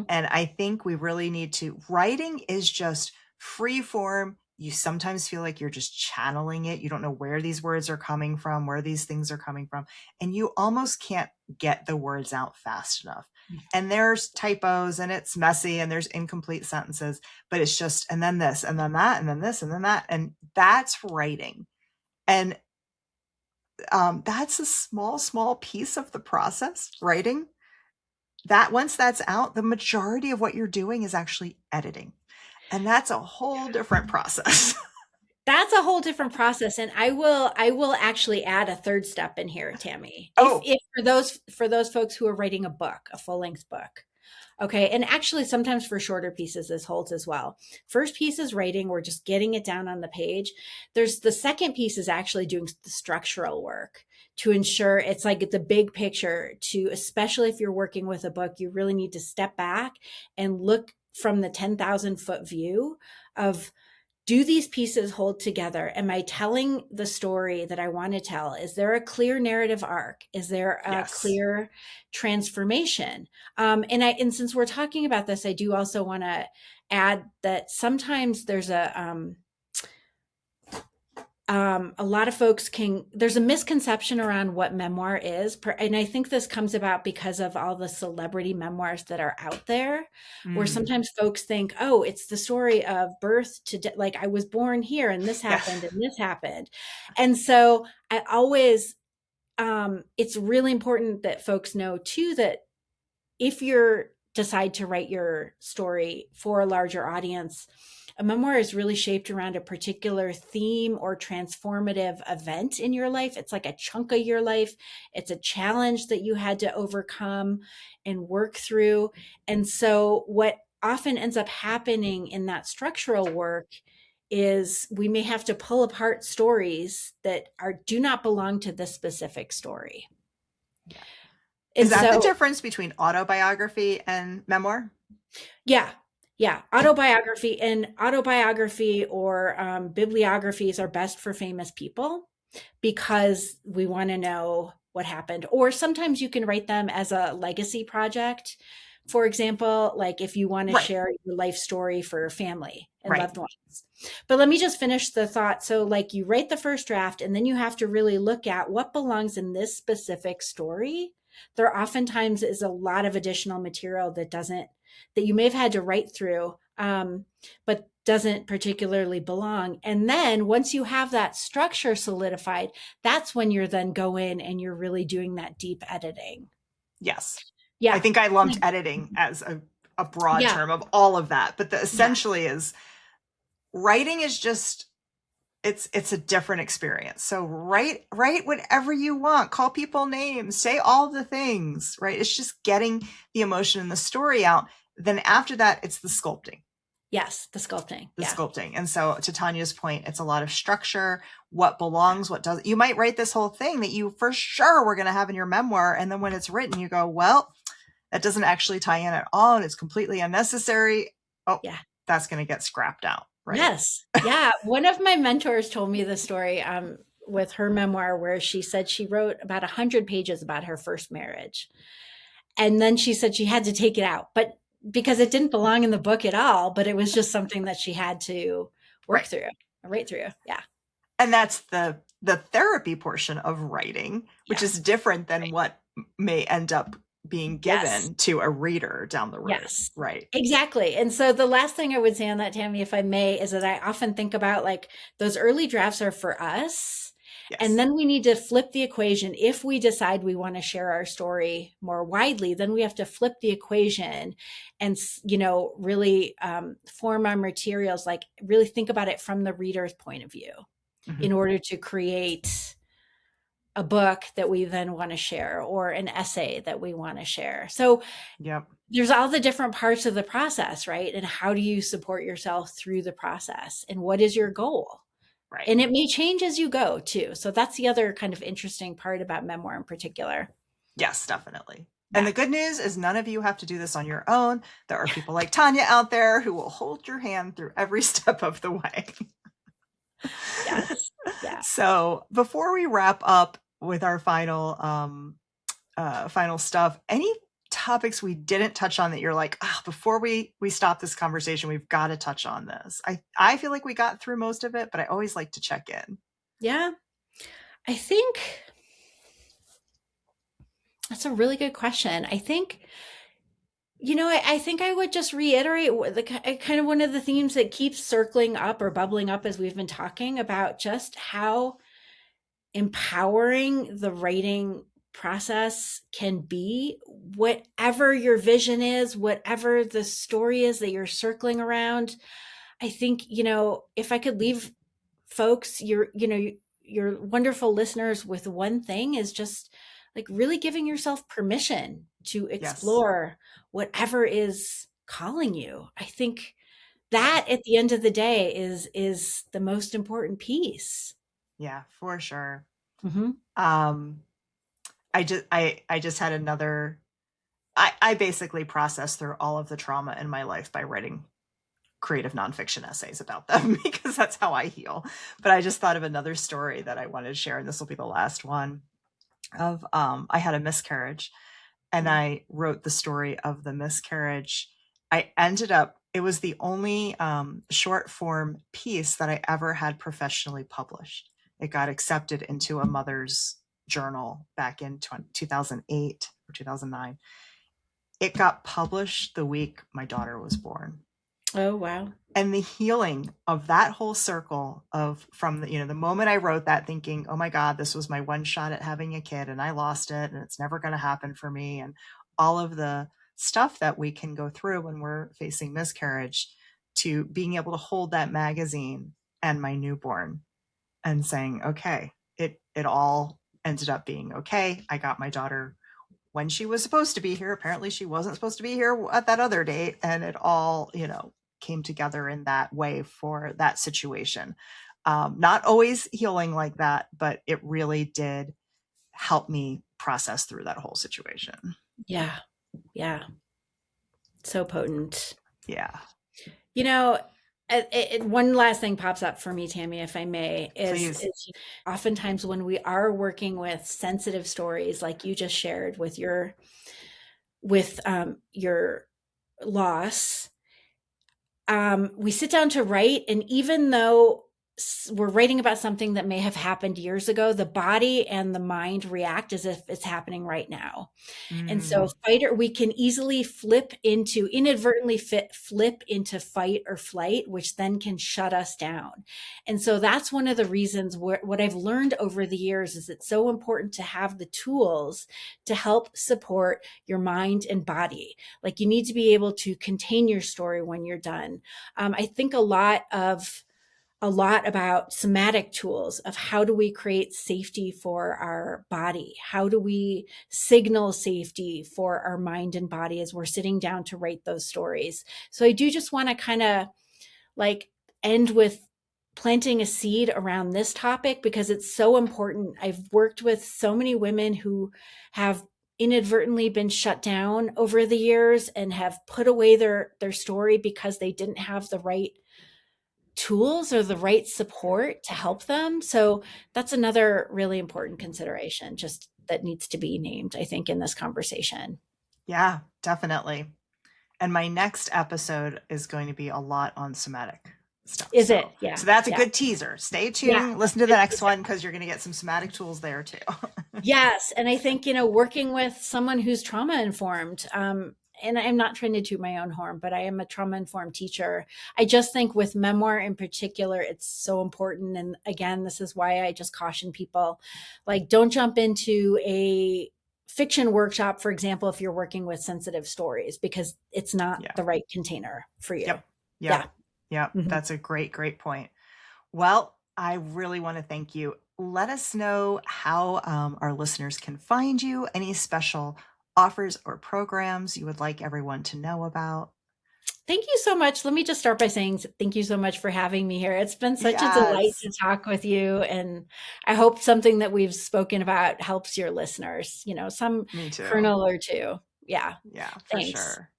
And I think we really need to, writing is just free form. You sometimes feel like you're just channeling it. You don't know where these words are coming from, where these things are coming from. And you almost can't get the words out fast enough. And there's typos and it's messy and there's incomplete sentences, but it's just, and then this, and then that, and then this, and then that. And that's writing. And that's a small piece of the process, writing. That once that's out, the majority of what you're doing is actually editing. And that's a whole different process. That's a whole different process. And I will actually add a third step in here, Tami. If for those folks who are writing a book, a full-length book. Okay. And actually sometimes for shorter pieces, this holds as well. First piece is writing. We're just getting it down on the page. There's the second piece is actually doing the structural work to ensure it's like the big picture to, especially if you're working with a book, you really need to step back and look from the 10,000 foot view of, do these pieces hold together? Am I telling the story that I want to tell? Is there a clear narrative arc? Is there a clear transformation? And since we're talking about this, I do also want to add that sometimes there's a lot of folks there's a misconception around what memoir is. And I think this comes about because of all the celebrity memoirs that are out there, where sometimes folks think, oh, it's the story of birth to like I was born here and this happened and this happened. And so I always, it's really important that folks know too, that if you're decide to write your story for a larger audience, a memoir is really shaped around a particular theme or transformative event in your life. It's like a chunk of your life. It's a challenge that you had to overcome and work through. And so what often ends up happening in that structural work is we may have to pull apart stories that do not belong to this specific story. Is that the difference between autobiography and memoir? Yeah. Autobiography or bibliographies are best for famous people because we want to know what happened. Or sometimes you can write them as a legacy project. For example, like if you want to share your life story for family and loved ones. But let me just finish the thought. So like you write the first draft and then you have to really look at what belongs in this specific story. There oftentimes is a lot of additional material that you may have had to write through, but doesn't particularly belong. And then once you have that structure solidified, that's when you're then go in and you're really doing that deep editing. Yes. Yeah. I think I lumped editing as a broad term of all of that, but essentially is writing is just, it's a different experience. So write whatever you want, call people names, say all the things, right? It's just getting the emotion and the story out. Then after that, it's the sculpting. Yes, the sculpting. Sculpting. And so to Tanya's point, it's a lot of structure, what belongs, what doesn't. You might write this whole thing that you for sure were going to have in your memoir. And then when it's written, you go, well, that doesn't actually tie in at all. And it's completely unnecessary. Oh, that's going to get scrapped out. Right? Yes. Yeah. One of my mentors told me the story with her memoir where she said she wrote about 100 pages about her first marriage. And then she said she had to take it out, but because it didn't belong in the book at all, but it was just something that she had to work through, write through. Yeah. And that's the therapy portion of writing, which is different than what may end up being Yes. given to a reader down the road. Yes. Right. Exactly. And so the last thing I would say on that, Tami, if I may, is that I often think about like those early drafts are for us. And Yes. then we need to flip the equation. If we decide we want to share our story more widely, then we have to flip the equation and, really form our materials, like really think about it from the reader's point of view Mhm. in order to create a book that we then want to share or an essay that we want to share. So Yep. there's all the different parts of the process, right? And how do you support yourself through the process? And what is your goal? Right. And it may change as you go too. So that's the other kind of interesting part about memoir in particular. Yes, definitely. And Yeah. the good news is none of you have to do this on your own. There are people like Tanja out there who will hold your hand through every step of the way. Yes. Yeah. So before we wrap up with our final stuff, any topics we didn't touch on that you're like, before we stop this conversation, we've got to touch on this? I feel like we got through most of it, but I always like to check in. Yeah. I think that's a really good question. I think, I think I would just reiterate the kind of one of the themes that keeps circling up or bubbling up as we've been talking about just how empowering the writing process can be, whatever your vision is, whatever the story is that you're circling around. I think, if I could leave folks, your wonderful listeners with one thing is just like really giving yourself permission to Yes. explore whatever is calling you. I think Yeah. that at the end of the day is the most important piece. Yeah, for sure. Mm-hmm. Um, I just had another. I basically processed through all of the trauma in my life by writing creative nonfiction essays about them because that's how I heal. But I just thought of another story that I wanted to share, and this will be the last one. Of I had a miscarriage, and I wrote the story of the miscarriage. I ended up. It was the only short form piece that I ever had professionally published. It got accepted into a mother's journal back in 2008 or 2009. It got published the week my daughter was born. Oh, wow. And the healing of that whole circle of from the moment I wrote that thinking, oh my God, this was my one shot at having a kid and I lost it and it's never going to happen for me. And all of the stuff that we can go through when we're facing miscarriage, to being able to hold that magazine and my newborn and saying, okay, it all ended up being okay. I got my daughter when she was supposed to be here. Apparently she wasn't supposed to be here at that other date. And it all, came together in that way for that situation. Not always healing like that, but it really did help me process through that whole situation. Yeah. Yeah. So potent. Yeah. One last thing pops up for me, Tami, if I may, Please. is oftentimes when we are working with sensitive stories, like you just shared with your loss, we sit down to write, and even though we're writing about something that may have happened years ago, the body and the mind react as if it's happening right now. And so we can easily inadvertently flip into fight or flight, which then can shut us down. And so that's one of the reasons what I've learned over the years is it's so important to have the tools to help support your mind and body. Like you need to be able to contain your story when you're done. I think a lot about somatic tools of how do we create safety for our body? How do we signal safety for our mind and body as we're sitting down to write those stories? So I do just want to kind of like end with planting a seed around this topic because it's so important. I've worked with so many women who have inadvertently been shut down over the years and have put away their story because they didn't have the right tools or the right support to help them. So that's another really important consideration just that needs to be named, I think, in this conversation. Yeah, definitely. And my next episode is going to be a lot on somatic stuff. Is it? Yeah. So that's a Yeah. good teaser. Stay tuned. Yeah. Listen to the next one because you're going to get some somatic tools there too. Yes. And I think, working with someone who's trauma informed, and I'm not trying to toot my own horn, but I am a trauma informed teacher. I just think with memoir in particular, it's so important. And again, this is why I just caution people, like, don't jump into a fiction workshop, for example, if you're working with sensitive stories, because it's not Yeah. the right container for you. Yep. Yeah. Yep. Yep. Mhm. That's a great, great point. Well, I really want to thank you. Let us know how our listeners can find you, any special offers or programs you would like everyone to know about. Thank you so much. Let me just start by saying thank you so much for having me here. It's been such a delight Yes, to talk with you. And I hope something that we've spoken about helps your listeners, some me too. kernel or two. Yeah. Yeah, for Thanks. sure.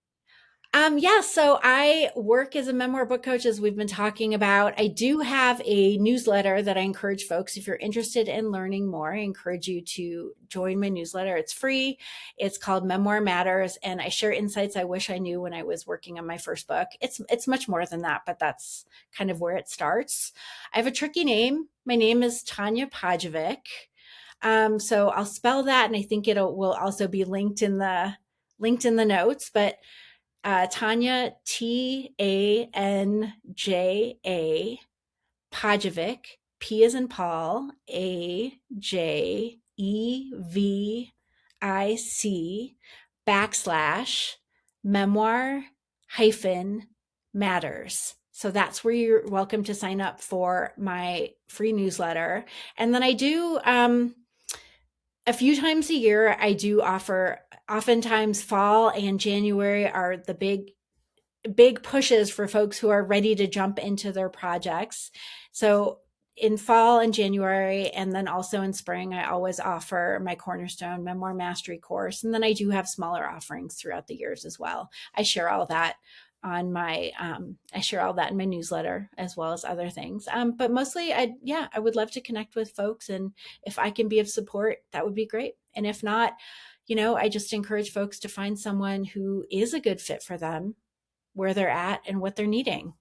Yeah, so I work as a memoir book coach, as we've been talking about. I do have a newsletter that I encourage folks, if you're interested in learning more, I encourage you to join my newsletter. It's free. It's called Memoir Matters, and I share insights I wish I knew when I was working on my first book. It's much more than that, but that's kind of where it starts. I have a tricky name. My name is Tanja Pajevic. So I'll spell that, and I think will also be linked in the notes, but Tanja, Tanja Pajevic, P as in Paul, Ajevic, /memoir hyphen matters. So that's where you're welcome to sign up for my free newsletter. And then I do, a few times a year, I do offer, oftentimes fall and January are the big pushes for folks who are ready to jump into their projects. So in fall and January, and then also in spring, I always offer my Cornerstone Memoir Mastery course. And then I do have smaller offerings throughout the years as well. I share all that I share all that in my newsletter as well as other things. But mostly I would love to connect with folks. And if I can be of support, that would be great. And if not, I just encourage folks to find someone who is a good fit for them, where they're at and what they're needing.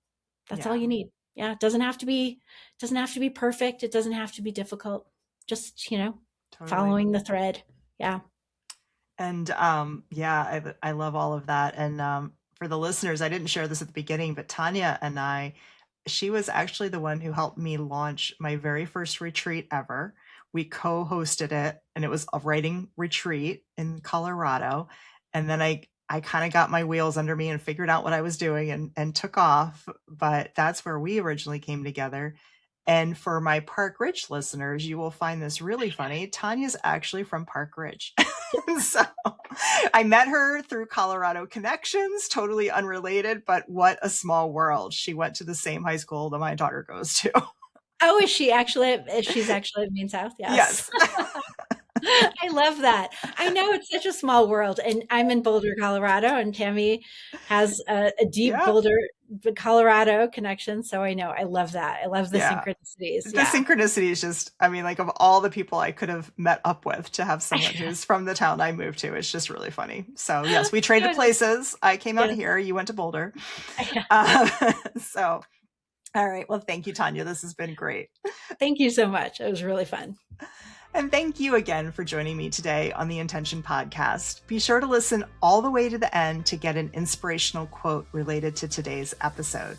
That's all Yeah, you need. Yeah, it doesn't have to be perfect. It doesn't have to be difficult. Just, totally. following the thread. Yeah. And yeah, I love all of that. And for the listeners, I didn't share this at the beginning, but Tanya and she was actually the one who helped me launch my very first retreat ever. We co-hosted it, and it was a writing retreat in Colorado. And then I kind of got my wheels under me and figured out what I was doing and took off. But that's where we originally came together. And for my Park Ridge listeners, you will find this really funny. Tanya's actually from Park Ridge. So I met her through Colorado connections, totally unrelated, but what a small world. She went to the same high school that my daughter goes to. Oh, she's actually at Maine South? Yes. Yes. I love that. I know it's such a small world, and I'm in Boulder, Colorado, and Tami has a deep Yeah. Boulder, Colorado connection. So I know I love that. I love the Yeah. synchronicities. The Yeah. synchronicity is just, I mean, like of all the people I could have met up with, to have someone who's from the town I moved to, it's just really funny. So yes, we traded places. I came out Yes. here, you went to Boulder. Yeah. So, all right. Well, thank you, Tanya. This has been great. Thank you so much. It was really fun. And thank you again for joining me today on the Intention Podcast. Be sure to listen all the way to the end to get an inspirational quote related to today's episode.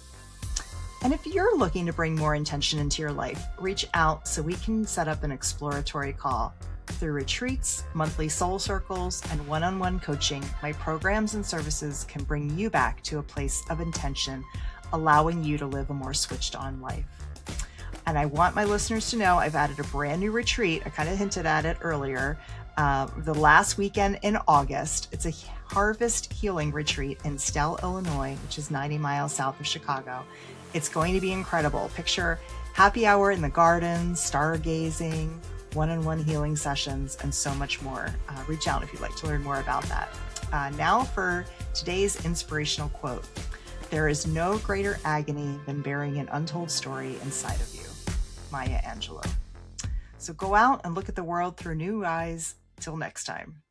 And if you're looking to bring more intention into your life, reach out so we can set up an exploratory call. Through retreats, monthly soul circles, and one-on-one coaching, my programs and services can bring you back to a place of intention, allowing you to live a more switched on life. And I want my listeners to know I've added a brand new retreat. I kind of hinted at it earlier. The last weekend in August, it's a harvest healing retreat in Stell, Illinois, which is 90 miles south of Chicago. It's going to be incredible. Picture happy hour in the garden, stargazing, one-on-one healing sessions, and so much more. Reach out if you'd like to learn more about that. Now for today's inspirational quote. There is no greater agony than bearing an untold story inside of you. Maya Angelou. So go out and look at the world through new eyes. Till next time.